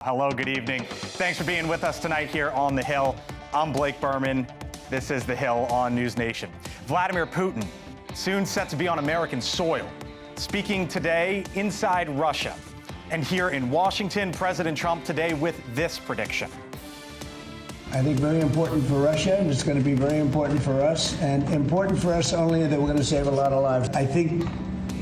Hello, good evening. Thanks for being with us tonight here on The Hill. I'm Blake Burman. This is The Hill on News Nation. Vladimir Putin, soon set to be on American soil, speaking today inside Russia. And here in Washington, President Trump today with this prediction. I think very important for Russia, and it's going to be very important for us, and important for us only that we're going to save a lot of lives. I think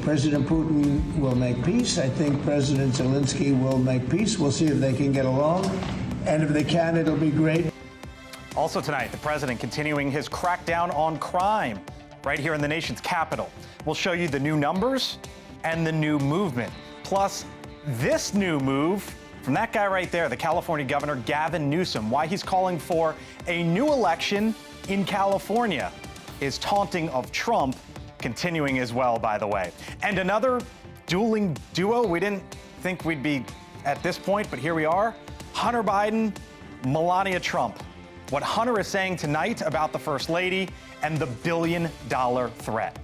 President Putin will make peace. I think President Zelensky will make peace. We'll see if they can get along, and if they can, it'll be great. Also tonight, the president continuing his crackdown on crime right here in the nation's capital. We'll show you the new numbers and the new movement. Plus, this new move from that guy right there, the California governor, Gavin Newsom, why he's calling for a new election in California, is taunting of Trump continuing as well, by the way. And another dueling duo, we didn't think we'd be at this point, but here we are. Hunter Biden, Melania Trump. What Hunter is saying tonight about the First Lady and the billion-dollar threat.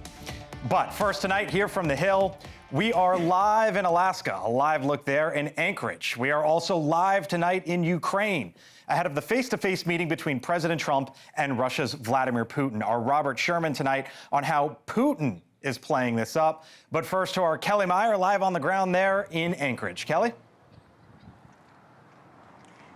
But first tonight, here from The Hill, we are live in Alaska, a live look there in Anchorage. We are also live tonight in Ukraine, ahead of the face-to-face meeting between President Trump and Russia's Vladimir Putin. Our Robert Sherman tonight on how Putin is playing this up. But first to our Kellie Meyer live on the ground there in Anchorage. Kellie?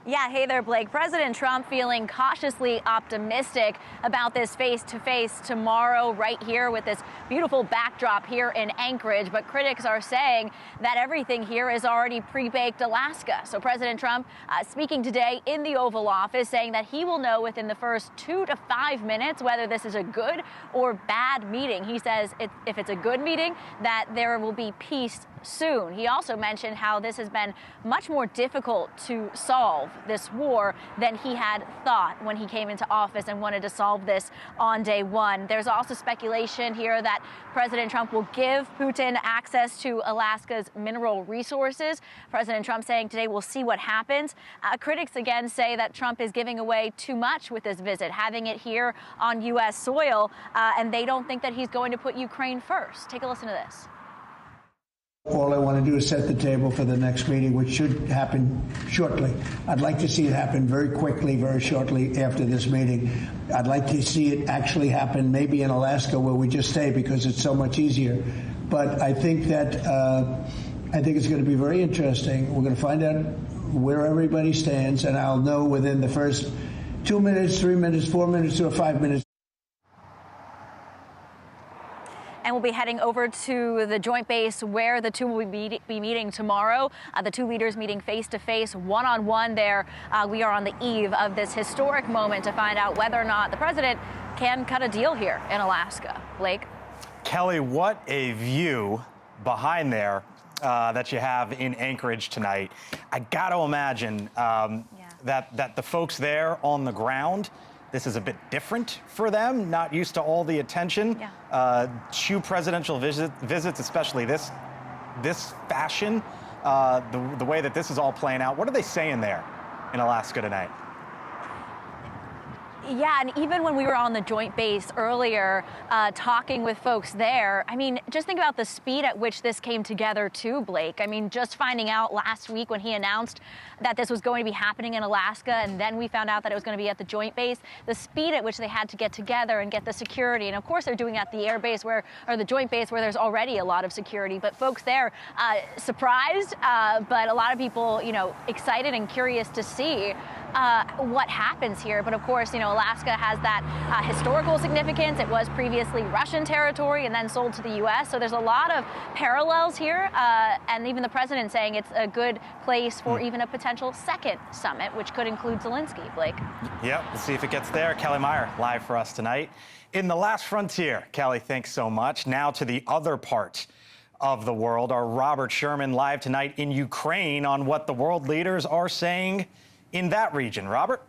Yeah, hey there, Blake. President Trump feeling cautiously optimistic about this face-to-face tomorrow right here with this beautiful backdrop here in Anchorage. But critics are saying that everything here is already pre-baked Alaska. So President Trump speaking today in the Oval Office saying that he will know within the first 2 to 5 minutes whether this is a good or bad meeting. He says if it's a good meeting, that there will be peace soon. He also mentioned how this has been much more difficult to solve this war than he had thought when he came into office and wanted to solve this on day one. There's also speculation here that President Trump will give Putin access to Alaska's mineral resources. President Trump saying today we'll see what happens. Critics again say that Trump is giving away too much with this visit, having it here on U.S. soil, and they don't think that he's going to put Ukraine first. Take a listen to this. All I want to do is set the table for the next meeting, which should happen shortly. I'd like to see it happen very quickly, very shortly after this meeting. I'd like to see it actually happen maybe in Alaska, where we just stay because it's so much easier. But I think that it's going to be very interesting. We're going to find out where everybody stands, and I'll know within the first 2 minutes, 3 minutes, 4 minutes, or 5 minutes. And we'll be heading over to the joint base where the two will be meeting tomorrow. The two leaders meeting face-to-face, one-on-one there. We are on the eve of this historic moment to find out whether or not the president can cut a deal here in Alaska. Blake? Kellie, what a view behind there that you have in Anchorage tonight. I got to imagine that the folks there on the ground, this is a bit different for them, not used to all the attention. Two presidential visits, especially this fashion, the way that this is all playing out. What are they saying there in Alaska tonight? Yeah, and even when we were on the joint base earlier, talking with folks there, I mean, just think about the speed at which this came together too, Blake. I mean, just finding out last week when he announced that this was going to be happening in Alaska, and then we found out that it was going to be at the joint base, the speed at which they had to get together and get the security. And of course, they're doing it at the air base or the joint base where there's already a lot of security. But folks there, surprised, but a lot of people, excited and curious to see what happens here. But of course, Alaska has that historical significance. It was previously Russian territory and then sold to the U.S. So there's a lot of parallels here. And even the president saying it's a good place for even a potential second summit, which could include Zelensky. Blake? Yep, we'll see if it gets there. Kellie Meyer live for us tonight. In the last frontier, Kellie, thanks so much. Now to the other part of the world. Our Robert Sherman live tonight in Ukraine on what the world leaders are saying in that region. Robert?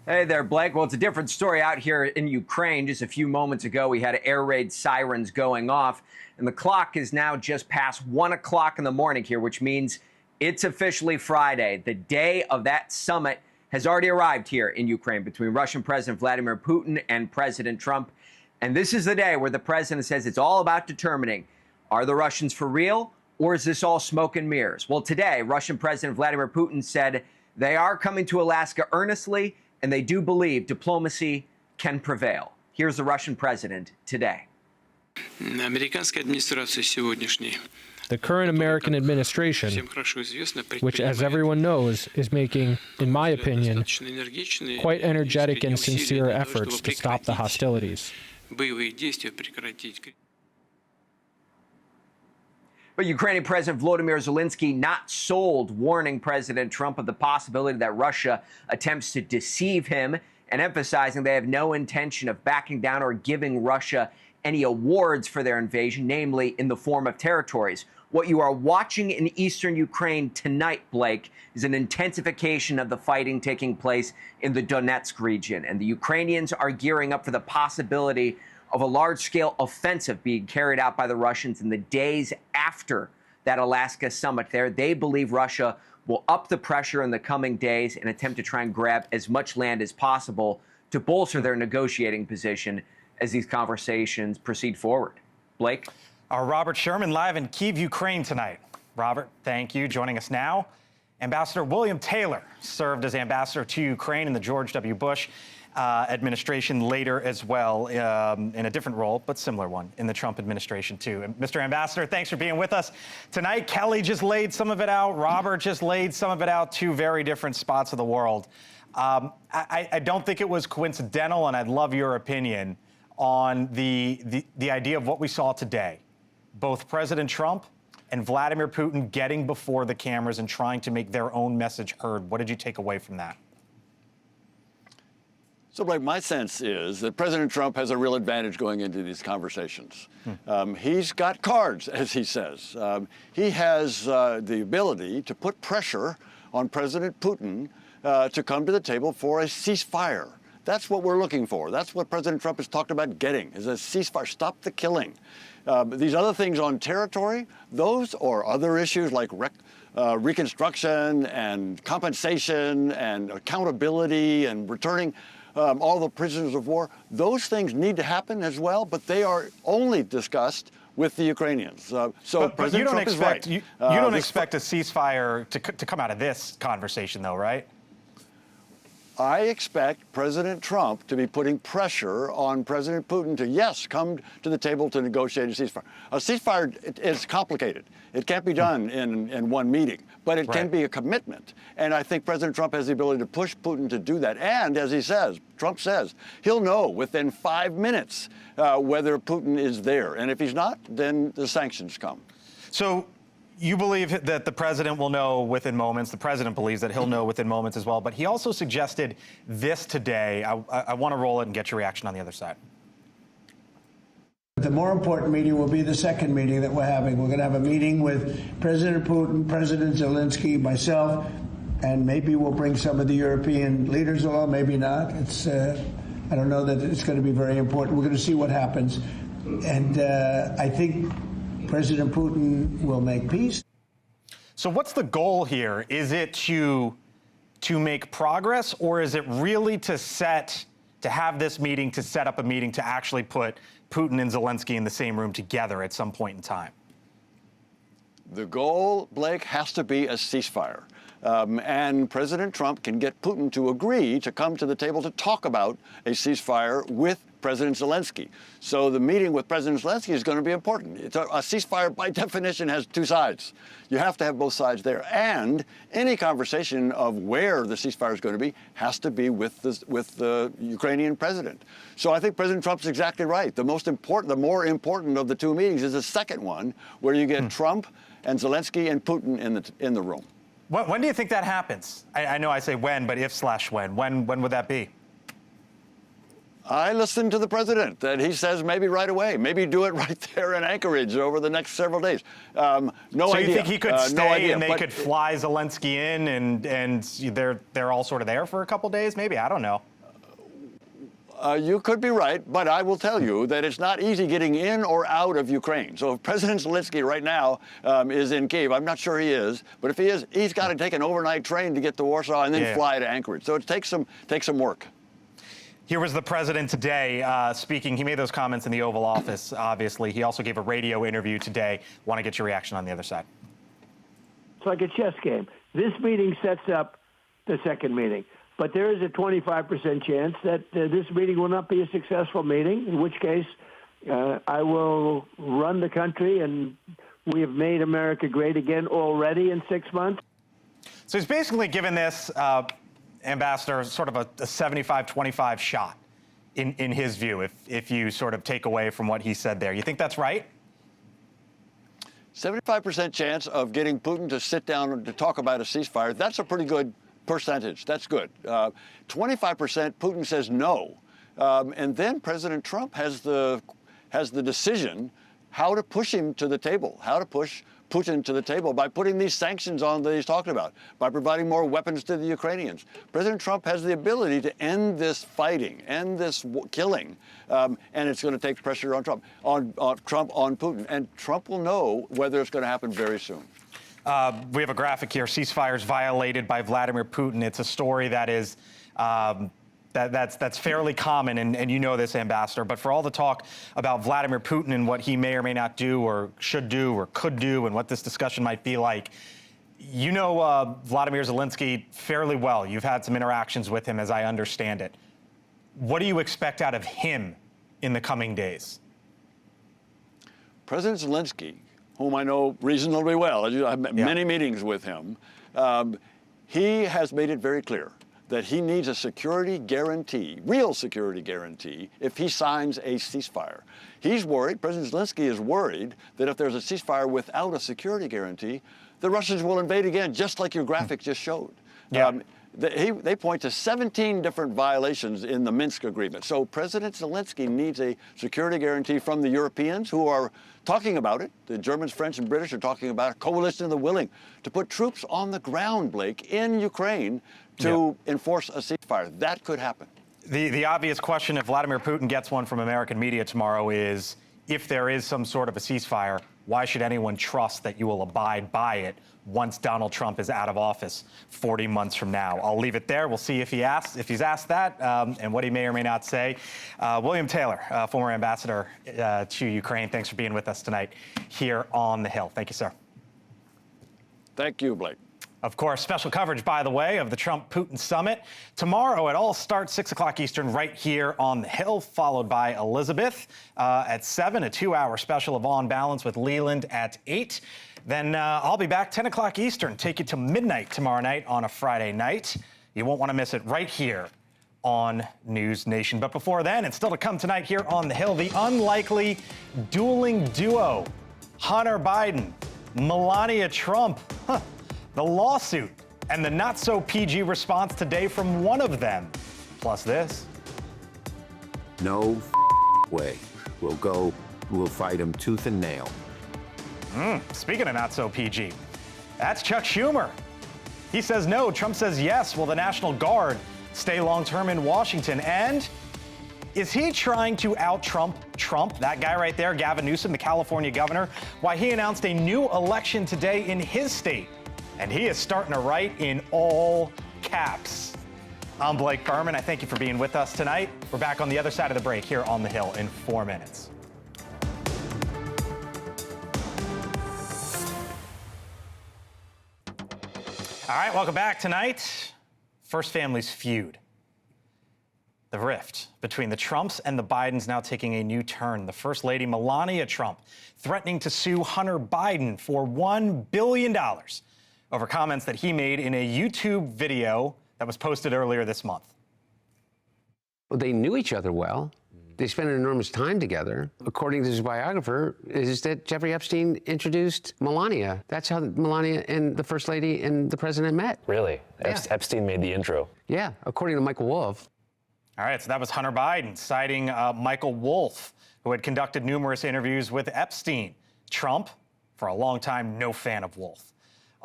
Hey there, Blake. Well, it's a different story out here in Ukraine. Just a few moments ago, we had air raid sirens going off, and the clock is now just past 1 o'clock in the morning here, which means it's officially Friday. The day of that summit has already arrived here in Ukraine between Russian President Vladimir Putin and President Trump. And this is the day where the president says it's all about determining, are the Russians for real Or is this all smoke and mirrors? Well, today, Russian President Vladimir Putin said they are coming to Alaska earnestly, and they do believe diplomacy can prevail. Here's the Russian president today. The current American administration, which, as everyone knows, is making, in my opinion, quite energetic and sincere efforts to stop the hostilities. But Ukrainian President Vladimir Zelensky not sold, warning President Trump of the possibility that Russia attempts to deceive him and emphasizing they have no intention of backing down or giving Russia any awards for their invasion, namely in the form of territories. What you are watching in eastern Ukraine tonight, Blake, is an intensification of the fighting taking place in the Donetsk region. And the Ukrainians are gearing up for the possibility of a large-scale offensive being carried out by the Russians in the days after that Alaska summit there. They believe Russia will up the pressure in the coming days and attempt to try and grab as much land as possible to bolster their negotiating position as these conversations proceed forward. Blake? Our Robert Sherman live in Kyiv, Ukraine tonight. Robert, thank you. Joining us now, Ambassador William Taylor served as ambassador to Ukraine in the George W. Bush administration, later as well in a different role, but similar one in the Trump administration too. And Mr. Ambassador, thanks for being with us tonight. Kellie just laid some of it out. Robert just laid some of it out. Two very different spots of the world. I don't think it was coincidental, and I'd love your opinion on the idea of what we saw today. Both President Trump and Vladimir Putin getting before the cameras and trying to make their own message heard. What did you take away from that? So, Blake, my sense is that President Trump has a real advantage going into these conversations. He's got cards, as he says. He has the ability to put pressure on President Putin to come to the table for a ceasefire. That's what we're looking for. That's what President Trump has talked about getting, is a ceasefire. Stop the killing. These other things on territory, those or other issues like reconstruction and compensation and accountability and returning all the prisoners of war, those things need to happen as well, but they are only discussed with the Ukrainians. But you don't expect, you don't expect a ceasefire to come out of this conversation, though, right? I expect President Trump to be putting pressure on President Putin to, yes, come to the table to negotiate a ceasefire. A ceasefire is complicated. It can't be done in one meeting, but it can be a commitment. And I think President Trump has the ability to push Putin to do that. And as he says, Trump says, he'll know within 5 minutes whether Putin is there. And if he's not, then the sanctions come. So you believe that the president will know within moments. The president believes that he'll know within moments as well. But he also suggested this today. I want to roll it and get your reaction on the other side. The more important meeting will be the second meeting that we're having. We're going to have a meeting with President Putin, President Zelensky, myself, and maybe we'll bring some of the European leaders along, maybe not. It's I don't know that it's going to be very important. We're going to see what happens. And I think President Putin will make peace. So what's the goal here? Is it to make progress, or is it really to have this meeting, to set up a meeting to actually put Putin and Zelensky in the same room together at some point in time? The goal, Blake, has to be a ceasefire. And President Trump can get Putin to agree to come to the table to talk about a ceasefire with President Zelensky. So the meeting with President Zelensky is going to be important. A ceasefire, by definition, has two sides. You have to have both sides there. And any conversation of where the ceasefire is going to be has to be with the Ukrainian president. So I think President Trump's exactly right. The more important of the two meetings is the second one, where you get Trump and Zelensky and Putin in the room. When do you think that happens? I know I say when, but if/when. When would that be? I listened to the president, that he says maybe right away, maybe do it right there in Anchorage over the next several days. No idea. So you think he could stay and they could fly Zelensky in and they're all sort of there for a couple days? Maybe, I don't know. You could be right, but I will tell you that it's not easy getting in or out of Ukraine. So if President Zelensky right now is in Kyiv, I'm not sure he is, but if he is, he's got to take an overnight train to get to Warsaw and then fly to Anchorage. So it takes some work. Here was the president today speaking. He made those comments in the Oval Office, obviously. He also gave a radio interview today. Want to get your reaction on the other side. It's like a chess game. This meeting sets up the second meeting. But there is a 25% chance that this meeting will not be a successful meeting, in which case I will run the country, and we have made America great again already in 6 months. So he's basically given this, Ambassador, sort of a 75-25 shot in his view, if you sort of take away from what he said there. You think that's right? 75% chance of getting Putin to sit down to talk about a ceasefire. That's a pretty good percentage. That's good. 25%, Putin says no. And then President Trump has the decision how to push him to the table, how to push Putin to the table by putting these sanctions on that he's talking about, by providing more weapons to the Ukrainians. President Trump has the ability to end this fighting, end this killing, and it's going to take pressure on Trump, on Putin. And Trump will know whether it's going to happen very soon. We have a graphic here. Ceasefires violated by Vladimir Putin. It's a story that is that's fairly common, and you know this, Ambassador. But for all the talk about Vladimir Putin and what he may or may not do or should do or could do and what this discussion might be like, you know Vladimir Zelensky fairly well. You've had some interactions with him, as I understand it. What do you expect out of him in the coming days? President Zelensky, whom I know reasonably well, I've had many meetings with him, he has made it very clear that he needs a security guarantee, real security guarantee, if he signs a ceasefire. He's worried, President Zelensky is worried, that if there's a ceasefire without a security guarantee, the Russians will invade again, just like your graphic just showed. Yeah. They point to 17 different violations in the Minsk agreement. So President Zelensky needs a security guarantee from the Europeans who are talking about it. The Germans, French, and British are talking about a coalition of the willing to put troops on the ground, Blake, in Ukraine to enforce a ceasefire. That could happen. The obvious question, if Vladimir Putin gets one from American media tomorrow, is if there is some sort of a ceasefire, why should anyone trust that you will abide by it once Donald Trump is out of office 40 months from now? I'll leave it there. We'll see if he's asked that and what he may or may not say. William Taylor, former ambassador to Ukraine, thanks for being with us tonight here on the Hill. Thank you, sir. Thank you, Blake. Of course, special coverage, by the way, of the Trump-Putin summit. Tomorrow, it all starts 6 o'clock Eastern right here on the Hill, followed by Elizabeth at 7, a 2-hour special of On Balance with Leland at 8. Then I'll be back 10 o'clock Eastern, take you to midnight tomorrow night on a Friday night. You won't want to miss it right here on News Nation. But before then, it's still to come tonight here on the Hill, the unlikely dueling duo, Hunter Biden, Melania Trump. The lawsuit and the not-so-PG response today from one of them. Plus this. No way. We'll fight him tooth and nail. Speaking of not-so-PG, that's Chuck Schumer. He says no, Trump says yes. Will the National Guard stay long-term in Washington? And is he trying to out-Trump Trump, that guy right there, Gavin Newsom, the California governor? Why, he announced a new election today in his state. And he is starting to write in all caps. I'm Blake Burman. I thank you for being with us tonight. We're back on the other side of the break here on the Hill in 4 minutes. All right, welcome back tonight. First Family's feud. The rift between the Trumps and the Bidens now taking a new turn. The First Lady, Melania Trump, threatening to sue Hunter Biden for $1 billion over comments that he made in a YouTube video that was posted earlier this month. Well, they knew each other well. They spent an enormous time together. According to his biographer, is that Jeffrey Epstein introduced Melania. That's how Melania and the First Lady and the president met. Really? Yeah. Epstein made the intro. Yeah, according to Michael Wolff. All right, so that was Hunter Biden citing Michael Wolff, who had conducted numerous interviews with Epstein. Trump, for a long time, no fan of Wolff.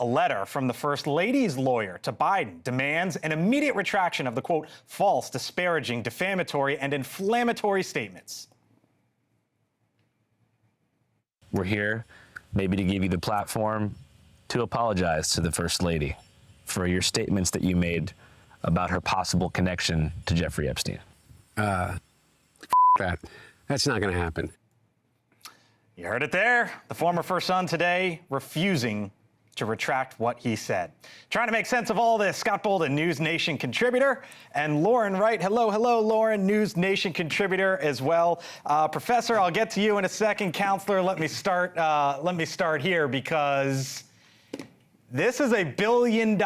A letter from the First Lady's lawyer to Biden demands an immediate retraction of the, quote, false, disparaging, defamatory, and inflammatory statements. We're here maybe to give you the platform to apologize to the First Lady for your statements that you made about her possible connection to Jeffrey Epstein. That. That's not going to happen. You heard it there. The former first son today refusing to retract what he said. Trying to make sense of all this, Scott Bolden, News Nation contributor, and Lauren Wright. Hello, Lauren, News Nation contributor as well. Professor, I'll get to you in a second. Counselor, let me start here because this is $1 billion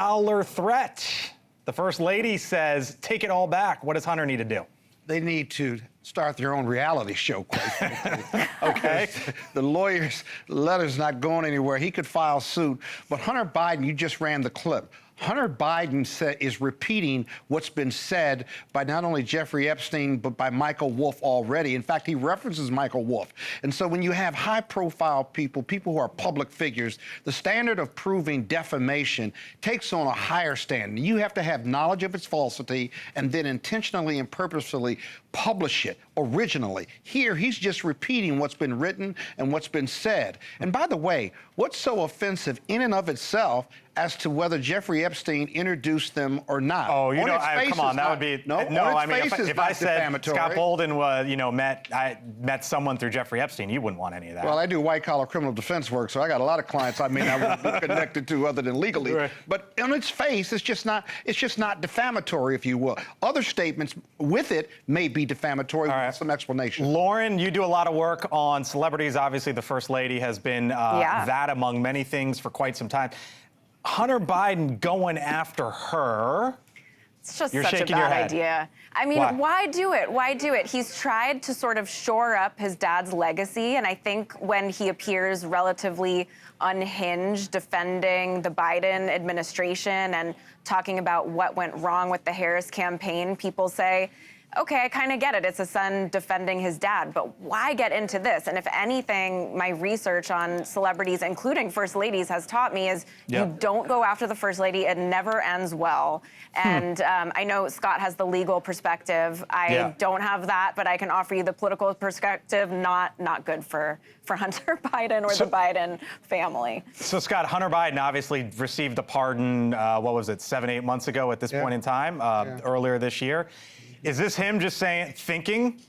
threat. The First Lady says, take it all back. What does Hunter need to do? They need to start their own reality show, quite frankly. Okay. The lawyer's letter's not going anywhere. He could file suit. But Hunter Biden, you just ran the clip. Hunter Biden is repeating what's been said by not only Jeffrey Epstein, but by Michael Wolff already. In fact, he references Michael Wolff. And so when you have high-profile people who are public figures, the standard of proving defamation takes on a higher standard. You have to have knowledge of its falsity and then intentionally and purposefully publish it originally. Here, he's just repeating what's been written and what's been said. And by the way, what's so offensive in and of itself as to whether Jeffrey Epstein introduced them or not? Oh, you know, come on, that would be no. I mean, if I said Scott Bolden was, met someone through Jeffrey Epstein, you wouldn't want any of that. Well, I do white-collar criminal defense work, so I got a lot of clients I may not be connected to other than legally. Right. But on its face, it's just not defamatory, if you will. Other statements with it may be defamatory with some explanation. Lauren, you do a lot of work on celebrities. Obviously, the First Lady has been that among many things for quite some time. Hunter Biden going after her. It's just such a bad idea. I mean, why do it? Why do it? He's tried to sort of shore up his dad's legacy, and I think when he appears relatively unhinged defending the Biden administration and talking about what went wrong with the Harris campaign, people say, okay, I kind of get it. It's a son defending his dad, but why get into this? And if anything, my research on celebrities, including First Ladies, has taught me is you don't go after the First Lady. It never ends well. And I know Scott has the legal perspective. I don't have that, but I can offer you the political perspective. Not good for Hunter Biden or the Biden family. So, Scott, Hunter Biden obviously received the pardon, what was it, 7-8 months ago at this point in time, earlier this year. Is this him just thinking,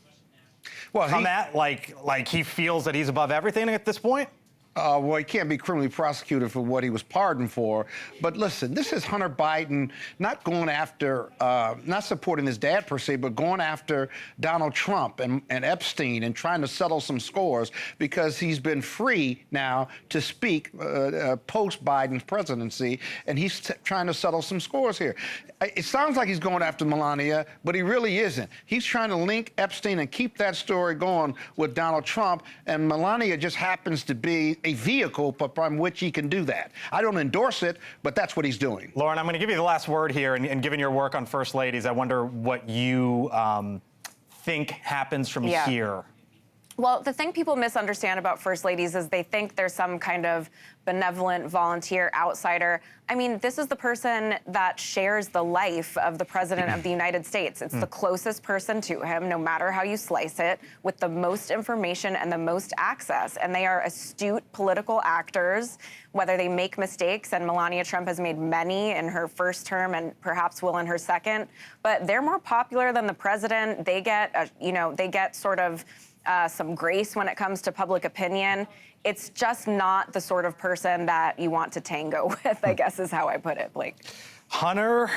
like he feels that he's above everything at this point? Well, he can't be criminally prosecuted for what he was pardoned for. But listen, this is Hunter Biden not going after, not supporting his dad per se, but going after Donald Trump and Epstein and trying to settle some scores because he's been free now to speak post-Biden's presidency, and he's trying to settle some scores here. It sounds like he's going after Melania, but he really isn't. He's trying to link Epstein and keep that story going with Donald Trump, and Melania just happens to be a vehicle from which he can do that. I don't endorse it, but that's what he's doing. Lauren, I'm going to give you the last word here, and given your work on First Ladies, I wonder what you think happens from here. Well, the thing people misunderstand about First Ladies is they think there's some kind of benevolent volunteer outsider. I mean, this is the person that shares the life of the President of the United States. It's the closest person to him, no matter how you slice it, with the most information and the most access. And they are astute political actors, whether they make mistakes, and Melania Trump has made many in her first term and perhaps will in her second, but they're more popular than the president. They get, they get sort of some grace when it comes to public opinion. It's just not the sort of person that you want to tango with, I guess is how I put it, Blake. Hunter,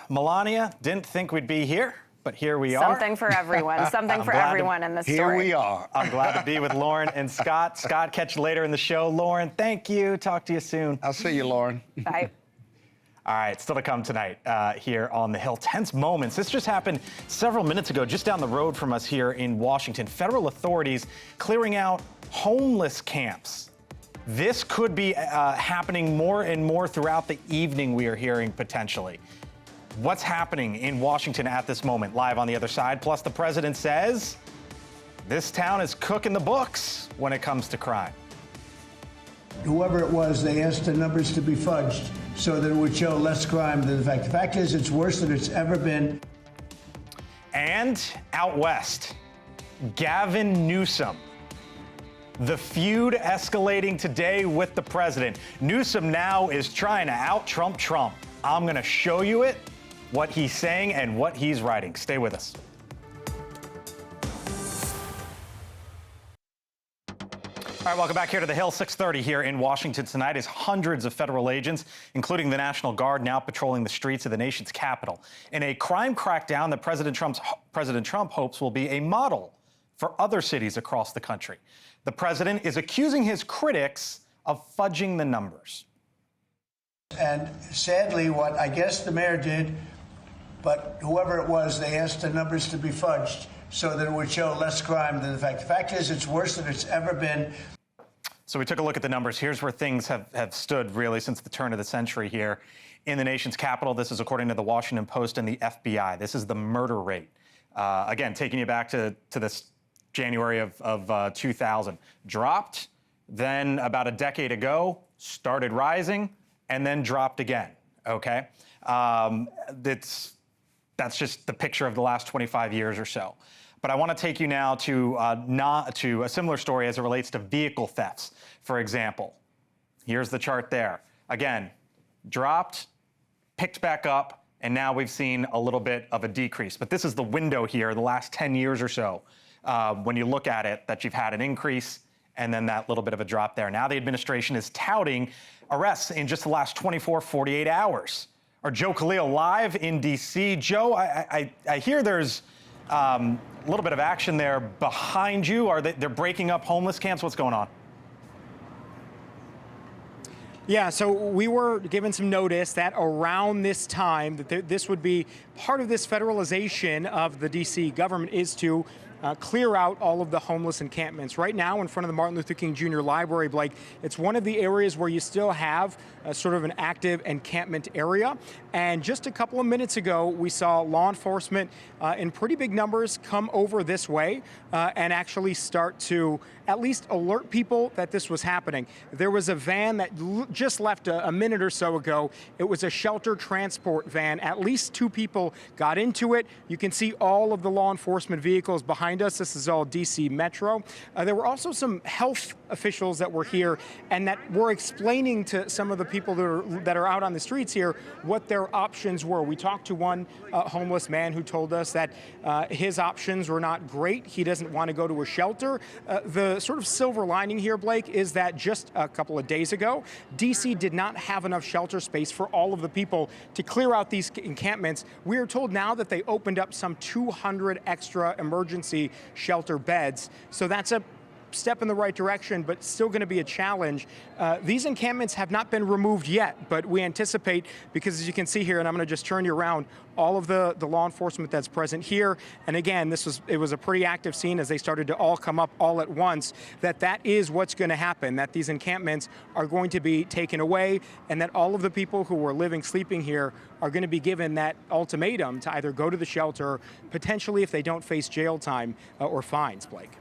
Melania, didn't think we'd be here, but here we are. Something for everyone. Something for everyone in this story. Here we are. I'm glad to be with Lauren and Scott. Scott, catch you later in the show. Lauren, thank you. Talk to you soon. I'll see you, Lauren. Bye. All right, still to come tonight here on The Hill. Tense moments. This just happened several minutes ago, just down the road from us here in Washington. Federal authorities clearing out homeless camps. This could be happening more and more throughout the evening, we are hearing potentially. What's happening in Washington at this moment? Live on the other side. Plus, the president says this town is cooking the books when it comes to crime. Whoever it was, they asked the numbers to be fudged so that it would show less crime than the fact. The fact is, it's worse than it's ever been. And out west, Gavin Newsom. The feud escalating today with the president. Newsom now is trying to out-Trump Trump. I'm going to show you it, what he's saying and what he's writing. Stay with us. All right, welcome back here to the Hill. 6:30 here in Washington tonight as hundreds of federal agents, including the National Guard, now patrolling the streets of the nation's capital in a crime crackdown that President Trump hopes will be a model for other cities across the country. The president is accusing his critics of fudging the numbers. And sadly, what I guess the mayor did, but whoever it was, they asked the numbers to be fudged so that it would show less crime than the fact. The fact is, it's worse than it's ever been. So we took a look at the numbers. Here's where things have stood really since the turn of the century here in the nation's capital. This is according to the Washington Post and the FBI. This is the murder rate. Again, taking you back to this January of 2000. Dropped, then about a decade ago, started rising, and then dropped again, okay? That's just the picture of the last 25 years or so. But I want to take you now to a similar story as it relates to vehicle thefts, for example. Here's the chart there. Again, dropped, picked back up, and now we've seen a little bit of a decrease. But this is the window here, the last 10 years or so, when you look at it, that you've had an increase and then that little bit of a drop there. Now the administration is touting arrests in just the last 24, 48 hours. Our Joe Khalil live in D.C. Joe, I hear there's a little bit of action there behind you. They're breaking up homeless camps? What's going on? Yeah, so we were given some notice that around this time that this would be part of this federalization of the D.C. government is to clear out all of the homeless encampments. Right now, in front of the Martin Luther King Jr. Library, Blake, it's one of the areas where you still have sort of an active encampment area. And just a couple of minutes ago, we saw law enforcement in pretty big numbers come over this way and actually start to at least alert people that this was happening. There was a van that just left a minute or so ago. It was a shelter transport van. At least 2 people got into it. You can see all of the law enforcement vehicles behind us. This is all DC Metro. There were also some health officials that were here and that were explaining to some of the people that are out on the streets here what their options were. We talked to one homeless man who told us that his options were not great. He doesn't want to go to a shelter. The sort of silver lining here, Blake, is that just a couple of days ago, DC did not have enough shelter space for all of the people to clear out these encampments. We are told now that they opened up some 200 extra emergency shelter beds. So that's a step in the right direction, but still going to be a challenge. These encampments have not been removed yet, but we anticipate, because as you can see here, and I'm going to just turn you around, all of the law enforcement that's present here, and again, it was a pretty active scene as they started to all come up all at once, that is what's going to happen, that these encampments are going to be taken away, and that all of the people who are sleeping here are going to be given that ultimatum to either go to the shelter, potentially if they don't face jail time or fines, Blake.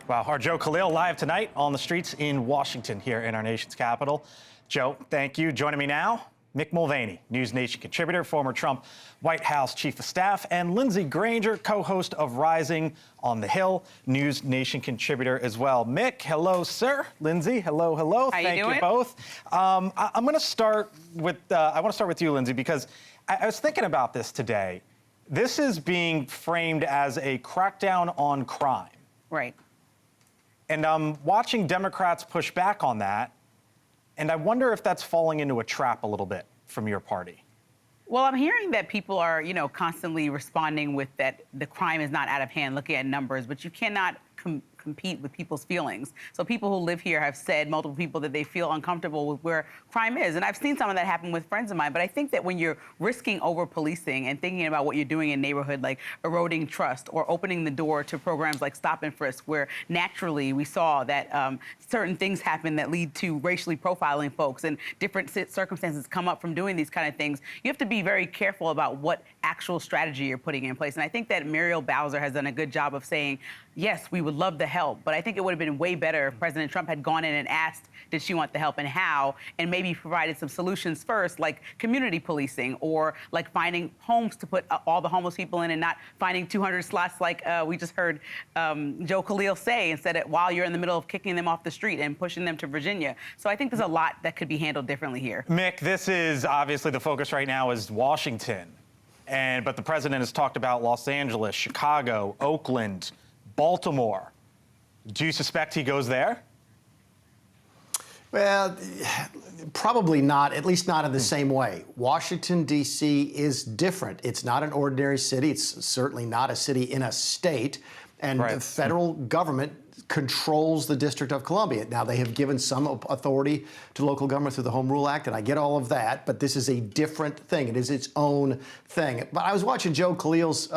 Wow, our Joe Khalil live tonight on the streets in Washington here in our nation's capital. Joe, thank you. Joining me now, Mick Mulvaney, News Nation contributor, former Trump White House chief of staff, and Lindsey Granger, co-host of Rising on the Hill, News Nation contributor as well. Mick, hello, sir. Lindsey, hello, hello. How thank you doing? You both. I'm going to start with I want to start with you, Lindsey, because I was thinking about this today. This is being framed as a crackdown on crime. Right. And I'm watching Democrats push back on that, and I wonder if that's falling into a trap a little bit from your party. Well, I'm hearing that people are, constantly responding with that the crime is not out of hand, looking at numbers, but you cannot compete with people's feelings. So people who live here have said, multiple people, that they feel uncomfortable with where crime is. And I've seen some of that happen with friends of mine. But I think that when you're risking over-policing and thinking about what you're doing in neighborhood, like eroding trust or opening the door to programs like Stop and Frisk, where naturally we saw that certain things happen that lead to racially profiling folks and different circumstances come up from doing these kind of things, you have to be very careful about what actual strategy you're putting in place. And I think that Muriel Bowser has done a good job of saying, yes, we would love the help, but I think it would have been way better if President Trump had gone in and asked, did she want the help and how, and maybe provided some solutions first, like community policing or like finding homes to put all the homeless people in and not finding 200 slots like we just heard Joe Khalil say, instead of while you're in the middle of kicking them off the street and pushing them to Virginia. So I think there's a lot that could be handled differently here. Mick, this is obviously the focus right now is Washington, but the president has talked about Los Angeles, Chicago, Oakland, Baltimore. Do you suspect he goes there? Well, probably not, at least not in the same way. Washington, D.C. is different. It's not an ordinary city. It's certainly not a city in a state. And the federal government controls the District of Columbia. Now, they have given some authority to local government through the Home Rule Act, and I get all of that, but this is a different thing. It is its own thing. But I was watching Joe Khalil's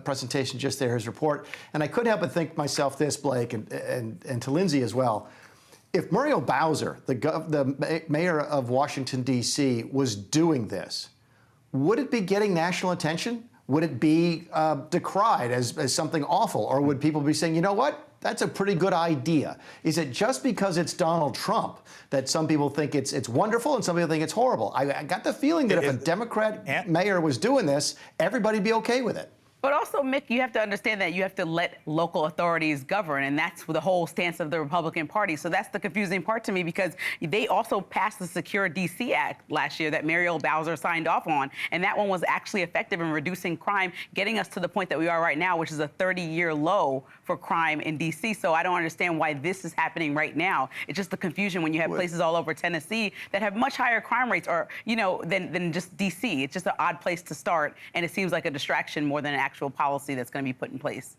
presentation just there, his report, and I couldn't help but think to myself this, Blake, and to Lindsay as well. If Muriel Bowser, the mayor of Washington, D.C., was doing this, would it be getting national attention? Would it be decried as something awful? Or would people be saying, you know what? That's a pretty good idea. Is it just because it's Donald Trump that some people think it's wonderful and some people think it's horrible? I got the feeling that if a Democrat mayor was doing this, everybody'd be okay with it. But also, Mick, you have to understand that you have to let local authorities govern, and that's the whole stance of the Republican Party. So that's the confusing part to me, because they also passed the Secure D.C. Act last year that Muriel Bowser signed off on, and that one was actually effective in reducing crime, getting us to the point that we are right now, which is a 30-year low for crime in D.C. So I don't understand why this is happening right now. It's just the confusion when you have places all over Tennessee that have much higher crime rates, or than just D.C. It's just an odd place to start, and it seems like a distraction more than an actual policy that's going to be put in place.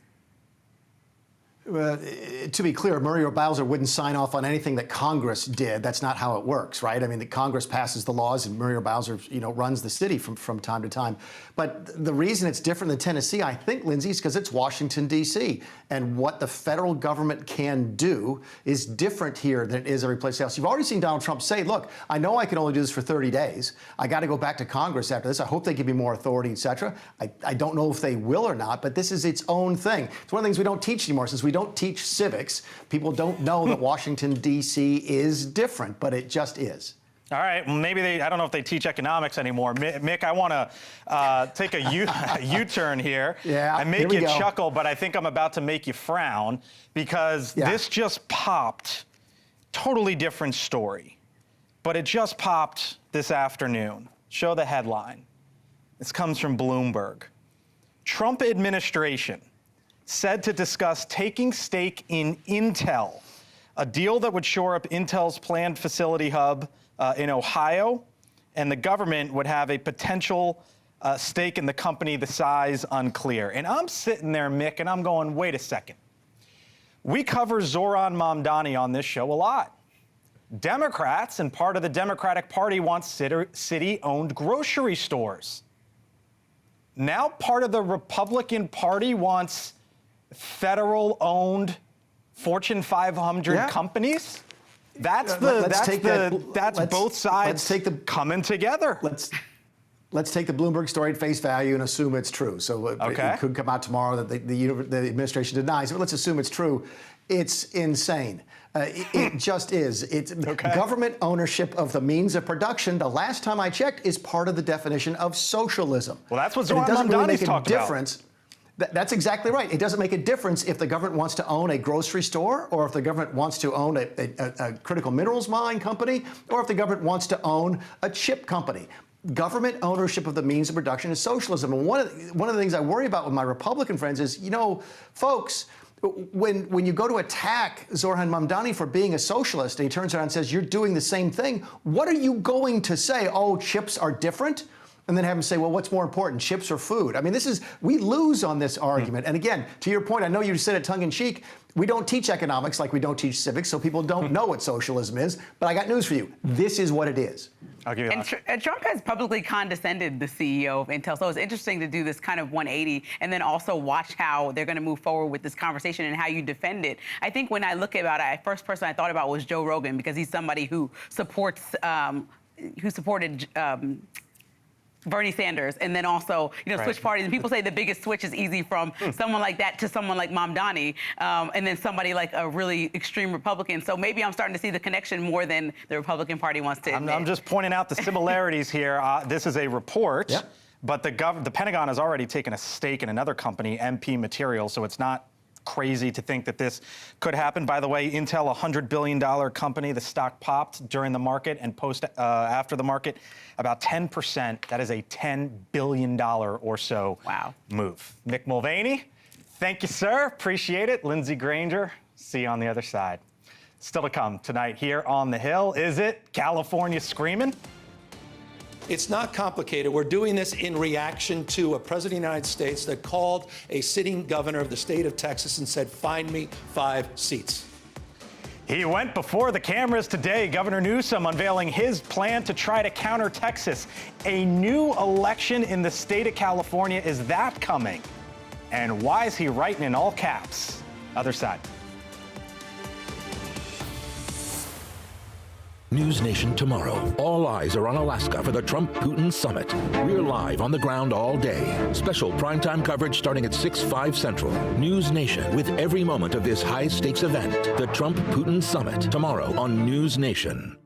To be clear, Muriel Bowser wouldn't sign off on anything that Congress did. That's not how it works, right? I mean, the Congress passes the laws, and Muriel Bowser, runs the city from time to time. But the reason it's different than Tennessee, I think, Lindsay, is because it's Washington, D.C. And what the federal government can do is different here than it is every place else. You've already seen Donald Trump say, look, I know I can only do this for 30 days. I got to go back to Congress after this. I hope they give me more authority, et cetera. I don't know if they will or not, but this is its own thing. It's one of the things we don't teach anymore. Since we don't teach civics, people don't know that Washington, D.C. is different, but it just is. All right, well, maybe I don't know if they teach economics anymore. Mick, I want to take a U-turn here and make you chuckle, but I think I'm about to make you frown, because this just popped. Totally different story, but it just popped this afternoon. Show the headline. This comes from Bloomberg. Trump administration said to discuss taking stake in Intel, a deal that would shore up Intel's planned facility hub in Ohio, and the government would have a potential stake in the company, the size unclear. And I'm sitting there, Mick, and I'm going, wait a second. We cover Zoran Mamdani on this show a lot. Democrats and part of the Democratic Party want city-owned grocery stores. Now part of the Republican Party wants federal-owned Fortune 500 companies? That's both sides coming together. Let's take the Bloomberg story at face value and assume it's true. So it could come out tomorrow that the administration denies it, but let's assume it's true. It's insane. It just is. It's government ownership of the means of production. The last time I checked, is part of the definition of socialism. Well, that's what Zoran Mamdani's talked about. That's exactly right. It doesn't make a difference if the government wants to own a grocery store, or if the government wants to own a critical minerals mine company, or if the government wants to own a chip company. Government ownership of the means of production is socialism. And one of the things I worry about with my Republican friends is, folks, when you go to attack Zoran Mamdani for being a socialist, and he turns around and says, you're doing the same thing, what are you going to say? Oh, chips are different? And then have him say, well, what's more important, chips or food? I mean, we lose on this argument. And again, to your point, I know you said it tongue-in-cheek, we don't teach economics like we don't teach civics, so people don't know what socialism is. But I got news for you. This is what it is. I'll give you that. And Trump has publicly condescended the CEO of Intel, so it's interesting to do this kind of 180 and then also watch how they're going to move forward with this conversation and how you defend it. I think when I look about it, the first person I thought about was Joe Rogan, because he's somebody who supported Bernie Sanders, and then also, switch parties. And people say the biggest switch is easy from someone like that to someone like Mamdani, and then somebody like a really extreme Republican. So maybe I'm starting to see the connection more than the Republican Party wants to admit. I'm just pointing out the similarities here. This is a report, but the Pentagon has already taken a stake in another company, MP Materials, so it's not crazy to think that this could happen. By the way, Intel, a $100 billion company, the stock popped during the market and after the market about 10%. That is a $10 billion or so move. Mick Mulvaney, thank you, sir. Appreciate it. Lindsey Granger, see you on the other side. Still to come tonight here on the Hill. Is it California screaming? It's not complicated. We're doing this in reaction to a president of the United States that called a sitting governor of the state of Texas and said, find me 5 seats. He went before the cameras today. Governor Newsom unveiling his plan to try to counter Texas. A new election in the state of California. Is that coming? And why is he writing in all caps? Other side. News Nation tomorrow. All eyes are on Alaska for the Trump-Putin summit. We're live on the ground all day. Special primetime coverage starting at 6/5 Central. News Nation with every moment of this high-stakes event. The Trump-Putin summit tomorrow on News Nation.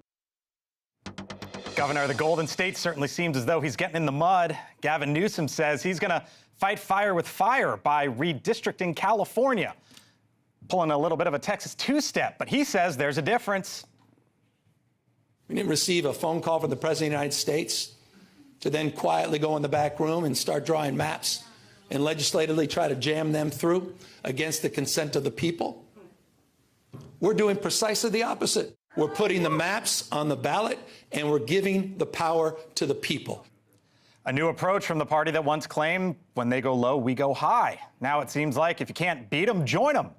Governor of the Golden State certainly seems as though he's getting in the mud. Gavin Newsom says he's going to fight fire with fire by redistricting California. Pulling a little bit of a Texas two-step, but he says there's a difference. We didn't receive a phone call from the President of the United States to then quietly go in the back room and start drawing maps and legislatively try to jam them through against the consent of the people. We're doing precisely the opposite. We're putting the maps on the ballot and we're giving the power to the people. A new approach from the party that once claimed, when they go low, we go high. Now it seems like if you can't beat them, join them.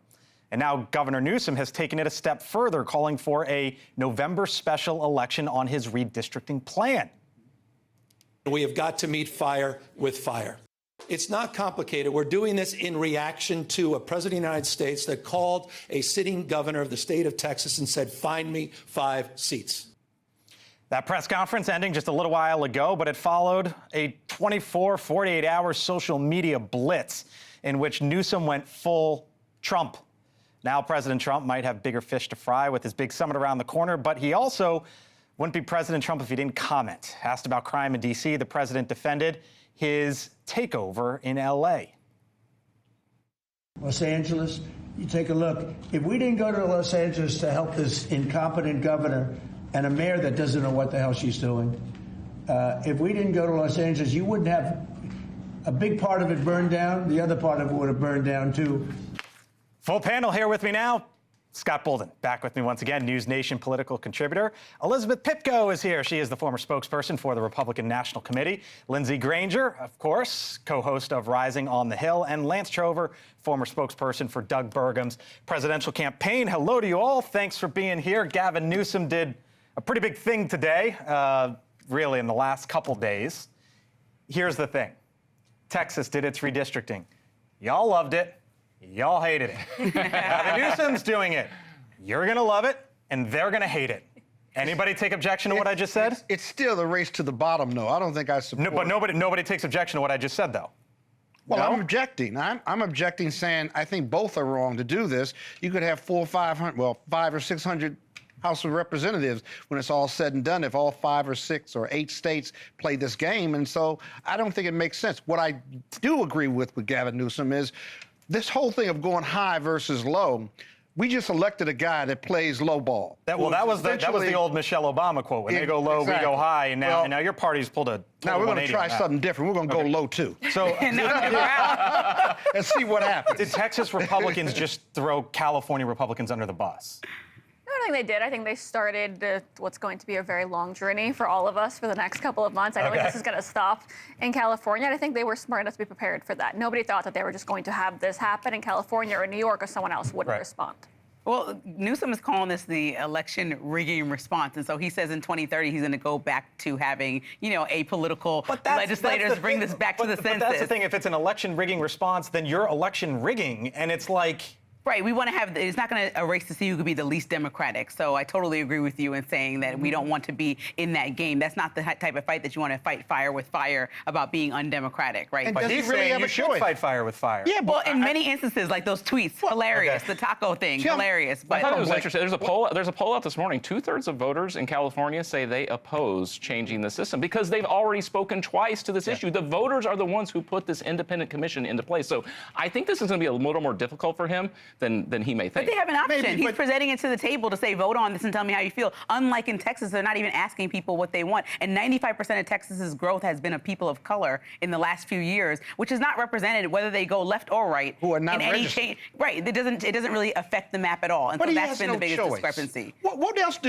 And now Governor Newsom has taken it a step further, calling for a November special election on his redistricting plan. We have got to meet fire with fire. It's not complicated. We're doing this in reaction to a president of the United States that called a sitting governor of the state of Texas and said, find me 5 seats. That press conference ending just a little while ago, but it followed a 48-hour social media blitz in which Newsom went full Trump. Now President Trump might have bigger fish to fry with his big summit around the corner, but he also wouldn't be President Trump if he didn't comment. Asked about crime in D.C., the president defended his takeover in L.A. Los Angeles, you take a look. If we didn't go to Los Angeles to help this incompetent governor and a mayor that doesn't know what the hell she's doing, if we didn't go to Los Angeles, you wouldn't have a big part of it burned down. The other part of it would have burned down, too. Full panel here with me now. Scott Bolden back with me once again, News Nation political contributor. Elizabeth Pipko is here. She is the former spokesperson for the Republican National Committee. Lindsey Granger, of course, co-host of Rising on the Hill. And Lance Trover, former spokesperson for Doug Burgum's presidential campaign. Hello to you all. Thanks for being here. Gavin Newsom did a pretty big thing today, really in the last couple days. Here's the thing. Texas did its redistricting. Y'all loved it. Y'all hated it. Gavin Newsom's doing it. You're going to love it, and they're going to hate it. Anybody take objection to what I just said? It's still the race to the bottom, though. I don't think I support. No, but nobody takes objection to what I just said, though. Well, no? I'm objecting. I'm objecting, saying I think both are wrong to do this. You could have 500 or 600 House of Representatives when it's all said and done, if all 5 or 6 or 8 states play this game. And so I don't think it makes sense. What I do agree with Gavin Newsom is this whole thing of going high versus low. We just elected a guy that plays low ball. That was the old Michelle Obama quote. When they go low, we go high. And now your party's pulled a now we're going to try something different. We're going to go low too. So and see what happens. Did Texas Republicans just throw California Republicans under the bus? I don't think they did. I think they started what's going to be a very long journey for all of us for the next couple of months. I don't think this is going to stop in California. And I think they were smart enough to be prepared for that. Nobody thought that they were just going to have this happen in California or New York or someone else wouldn't respond. Well, Newsom is calling this the election rigging response. And so he says in 2030 he's going to go back to having, apolitical legislators bring this back to the census. But that's the thing. If it's an election rigging response, then you're election rigging. And it's like... Right. We want to have, it's not going to erase to see who could be the least Democratic. So I totally agree with you in saying that we don't want to be in that game. That's not the type of fight that you want to fight fire with fire about being undemocratic, right? And but he's really saying you should fight fire with fire. Yeah, well, in many instances, like those tweets, hilarious. The taco thing, hilarious. But I thought it was interesting. There's a poll out this morning. 2/3 of voters in California say they oppose changing the system because they've already spoken twice to this issue. The voters are the ones who put this independent commission into place. So I think this is going to be a little more difficult for him than he may think. But they have an option. Maybe, He's presenting it to the table to say, vote on this and tell me how you feel. Unlike in Texas, they're not even asking people what they want. And 95% of Texas's growth has been of people of color in the last few years, which is not represented whether they go left or right. Who are not in any registered. change. Right. It doesn't really affect the map at all. And But so he that's has been no the biggest choice. discrepancy. What else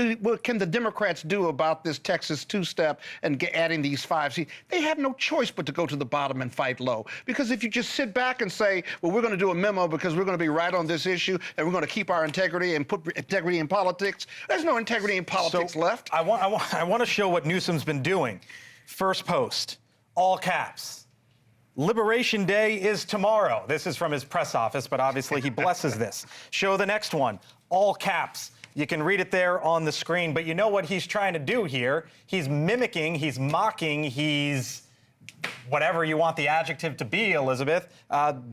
can the Democrats do about this Texas two-step and adding these 5 seats? They have no choice but to go to the bottom and fight low. Because if you just sit back and say, well, we're going to do a memo because we're going to be right on this issue and we're going to keep our integrity and put integrity in politics, there's no integrity in politics left. I want to show what Newsom's been doing. First post, all caps. Liberation Day is tomorrow. This is from his press office, but obviously he blesses this. Show the next one, all caps. You can read it there on the screen, but you know what he's trying to do here? He's mimicking, he's mocking, he's whatever you want the adjective to be, Elizabeth,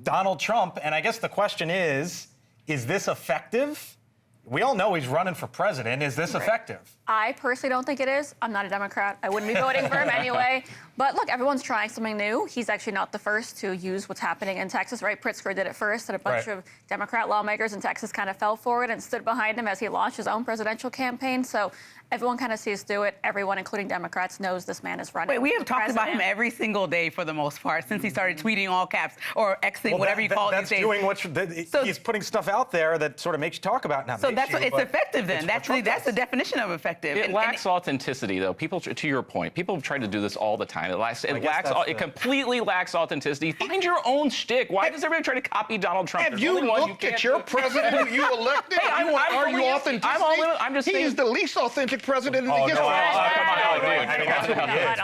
Donald Trump. And I guess the question is this effective? We all know he's running for president. Is this effective? I personally don't think it is. I'm not a Democrat. I wouldn't be voting for him anyway. But look, everyone's trying something new. He's actually not the first to use what's happening in Texas, right? Pritzker did it first, and a bunch of Democrat lawmakers in Texas kind of fell for it and stood behind him as he launched his own presidential campaign. So everyone kind of sees through it. Everyone, including Democrats, knows this man is running. Wait, we have talked about him every single day for the most part since he started tweeting all caps or Xing, whatever you call it these days. Doing what he's putting stuff out there that sort of makes you talk about now. So that's it's effective then. That's the definition of effective. It lacks authenticity, though. People, to your point, people have tried to do this all the time. It completely lacks authenticity. Find your own shtick. Why does everybody try to copy Donald Trump? Have you looked at your president who you elected? Are you authentic? I'm just saying. He is the least authentic president in the history.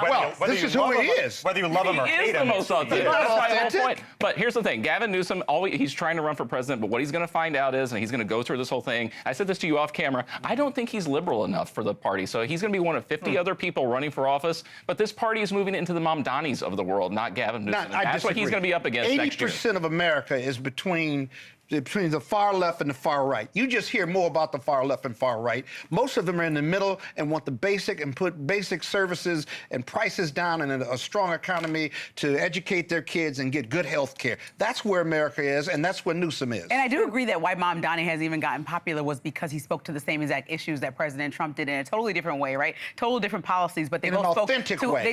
Well, this is who he is. Whether you love him or hate him. He is the most authentic. That's my whole point. But here's the thing. Gavin Newsom, he's trying to run for president, but what he's going to find out is, and he's going to go through this whole thing, I said this to you off camera, I don't think he's liberal enough for the party. So he's going to be one of 50 other people running for office, but this party is moving into the Mamdanis of the world, not Gavin Newsom. That's what he's going to be up against next year. 80% of America is between the far left and the far right. You just hear more about the far left and far right. Most of them are in the middle and want the basic and put basic services and prices down and a strong economy to educate their kids and get good health care. That's where America is, and that's where Newsom is. And I do agree that why Mamdani has even gotten popular was because he spoke to the same exact issues that President Trump did in a totally different way, right? Total different policies, but they both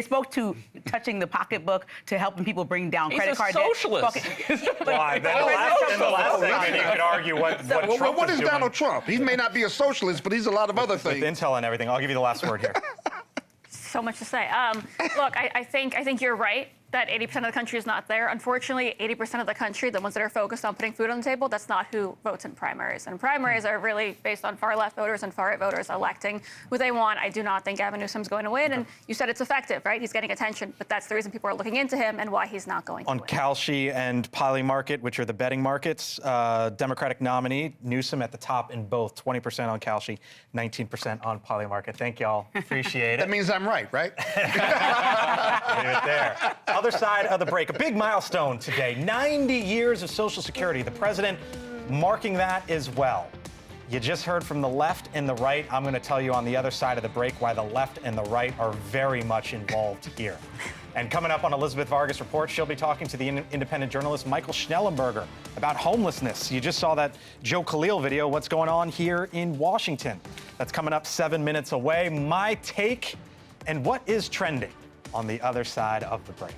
spoke to touching the pocketbook, to helping people bring down credit card debt. He's a socialist. In the last segment, you could argue what is Donald Trump? He may not be a socialist, but he's a lot of other things. With intel and everything. I'll give you the last word here. So much to say. Look, I think you're right that 80% of the country is not there. Unfortunately, 80% of the country, the ones that are focused on putting food on the table, that's not who votes in primaries. And primaries are really based on far left voters and far right voters electing who they want. I do not think Gavin Newsom's going to win. And you said it's effective, right? He's getting attention, but that's the reason people are looking into him and why he's not going to win. On Kalshi and Poly Market, which are the betting markets, Democratic nominee, Newsom at the top in both, 20% on Kalshi, 19% on Poly Market. Thank y'all. Appreciate it. That means I'm right, right? Leave it there. Other side of the break, a big milestone today, 90 years of Social Security. The president marking that as well. You just heard from the left and the right. I'm going to tell you on the other side of the break why the left and the right are very much involved here. And coming up on Elizabeth Vargas Report, she'll be talking to the independent journalist Michael Schnellenberger about homelessness. You just saw that Joe Khalil video, what's going on here in Washington. That's coming up 7 minutes away. My take and what is trending on the other side of the break.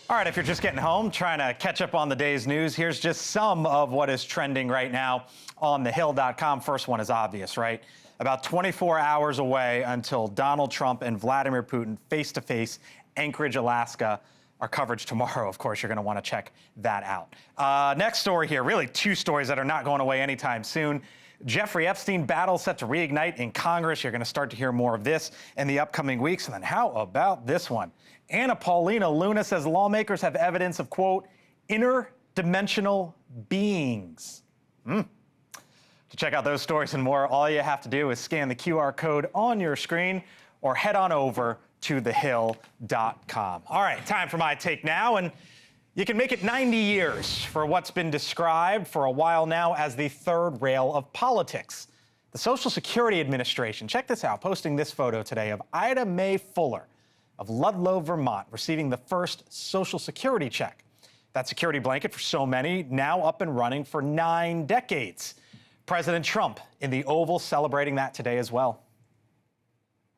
All right, if you're just getting home, trying to catch up on the day's news, here's just some of what is trending right now on thehill.com. First one is obvious, right? About 24 hours away until Donald Trump and Vladimir Putin face-to-face, Anchorage, Alaska. Our coverage tomorrow, of course, you're going to want to check that out. Next story here, really two stories that are not going away anytime soon. Jeffrey Epstein battle set to reignite in Congress. You're going to start to hear more of this in the upcoming weeks. And then how about this one? Anna Paulina Luna says lawmakers have evidence of, quote, interdimensional beings. To check out those stories and more, all you have to do is scan the QR code on your screen or head on over to thehill.com. All right, time for my take now. And you can make it 90 years for what's been described for a while now as the third rail of politics. The Social Security Administration, check this out, posting this photo today of Ida Mae Fuller of Ludlow, Vermont, receiving the first Social Security check. that security blanket for so many, now up and running for 9 decades. President Trump in the Oval celebrating that today as well.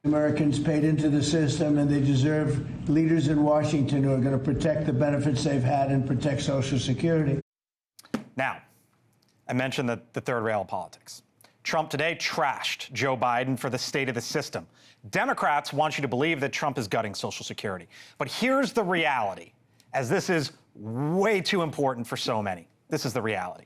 Americans paid into the system, and they deserve leaders in Washington who are going to protect the benefits they've had and protect Social Security. Now, I mentioned the third rail of politics. Trump today trashed Joe Biden for the state of the system. Democrats want you to believe that Trump is gutting Social Security. But here's the reality, as this is way too important for so many. This is the reality.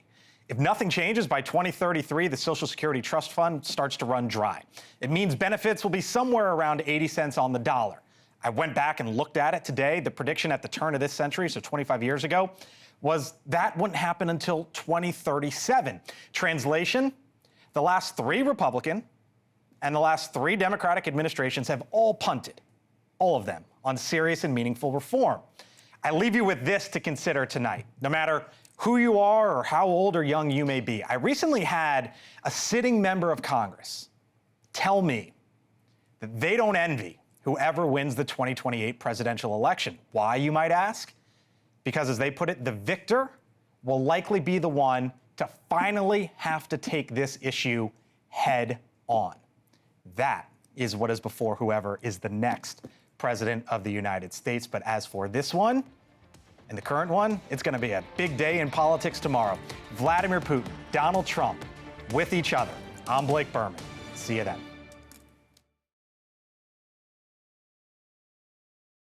If nothing changes by 2033, the Social Security Trust Fund starts to run dry. It means benefits will be somewhere around 80 cents on the dollar. I went back and looked at it today. The prediction at the turn of this century, so 25 years ago, was that wouldn't happen until 2037. Translation, the last 3 Republican and the last 3 Democratic administrations have all punted, all of them, on serious and meaningful reform. I leave you with this to consider tonight. No matter who you are or how old or young you may be, I recently had a sitting member of Congress tell me that they don't envy whoever wins the 2028 presidential election. Why, you might ask? Because, as they put it, the victor will likely be the one to finally have to take this issue head on. That is what is before whoever is the next president of the United States. But as for this one, and the current one, it's going to be a big day in politics tomorrow. Vladimir Putin, Donald Trump with each other. I'm Blake Burman. See you then.